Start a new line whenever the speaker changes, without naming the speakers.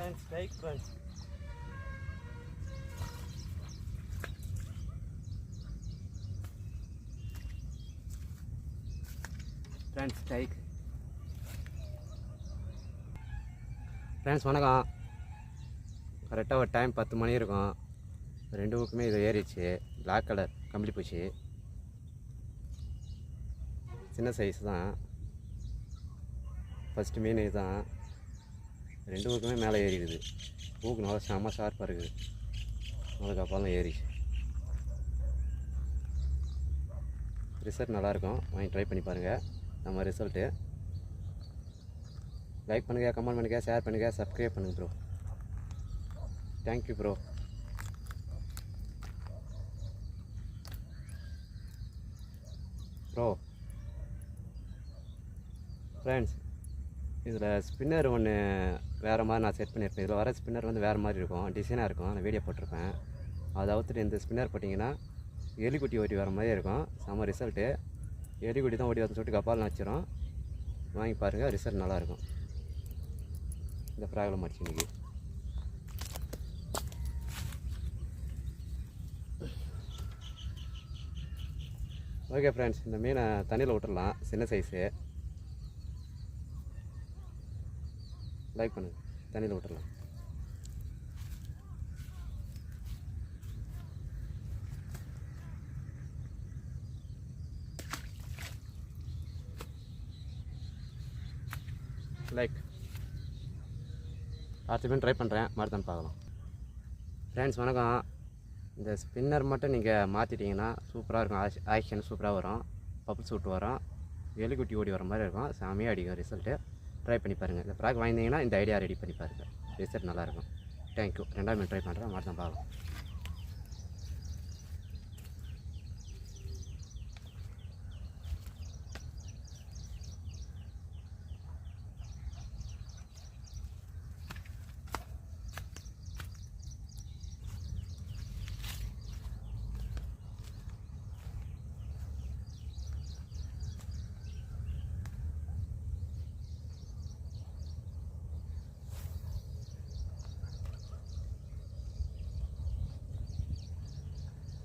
Friends like friends friends like friends வணக்கம். கரெக்டாக ஒரு டைம் 10 மணி இருக்கும். ரெண்டு ஊக்குமே இது ஏறிச்சு. பிளாக் கலர் கம்பளி பூச்சி, சின்ன சைஸ் தான். ஃபஸ்ட்டு மீன் இதுதான். ரெண்டு ஊக்குமே மேலே ஏறிடுது. ஊக்கு நல்லா செம்ம ஷார்ப்பாக இருக்குது. அதுக்கப்புறம் ஏறிச்சு. ரிசல்ட் நல்லாயிருக்கும், வாங்கி ட்ரை பண்ணி பாருங்கள். நம்ம ரிசல்ட்டு லைக் பண்ணுங்கள், கமெண்ட் பண்ணுங்கள், ஷேர் பண்ணுங்கள், சப்ஸ்கிரைப் பண்ணுங்கள் ப்ரோ. Thank you bro. ஃப்ரெண்ட்ஸ் இதில் ஸ்பின்னர் ஒன்று வேறு மாதிரி நான் செட் பண்ணியிருப்பேன். இதில் வர ஸ்பின்னர் வந்து வேறு மாதிரி இருக்கும், டிசைனாக இருக்கும். நான் வீடியோ போட்டிருப்பேன். அதை அவுத்துட்டு இந்த ஸ்பின்னர் போட்டிங்கன்னா எலிக்குட்டி ஓட்டி வர மாதிரியே இருக்கும். செம்ம ரிசல்ட்டு. எலிக்குட்டி தான் ஓடி வரணும்னு சொல்லிட்டு கப்பால் வச்சிடும். வாங்கி பாருங்கள், ரிசல்ட் நல்லாயிருக்கும். இந்த ப்ராப்ளம் ஆச்சு இன்றைக்கி. ஓகே ஃப்ரெண்ட்ஸ், இந்த மீனை தண்ணியில் விட்டுடலாம். சின்ன சைஸு. லைக் பண்ணுங்கள், தண்ணியில் விட்டுடலாம். லைக் அடுத்த மீன் ட்ரை பண்ணுறேன், மறுதான் பார்க்கலாம். ஃப்ரெண்ட்ஸ் வணக்கம். இந்த ஸ்பின்னர் மட்டும் நீங்கள் மாற்றிட்டிங்கன்னா சூப்பராக இருக்கும். ஆக்ஷன் சூப்பராக வரும். பப்புள் சூட் வரும். எலிக்குட்டி ஓடி வர மாதிரி இருக்கும். சாமியாக அடிக்கும் ரிசல்ட்டு. ட்ரை பண்ணி பாருங்கள். இந்த ஃப்ராக் வாங்கினீங்கன்னா இந்த ஐடியா ரெடி பண்ணி பாருங்கள். ரிசல்ட் நல்லாயிருக்கும். தேங்க்யூ. ரெண்டாவது மீன் ட்ரை பண்ணுறேன், மறுதான் பார்க்கலாம்.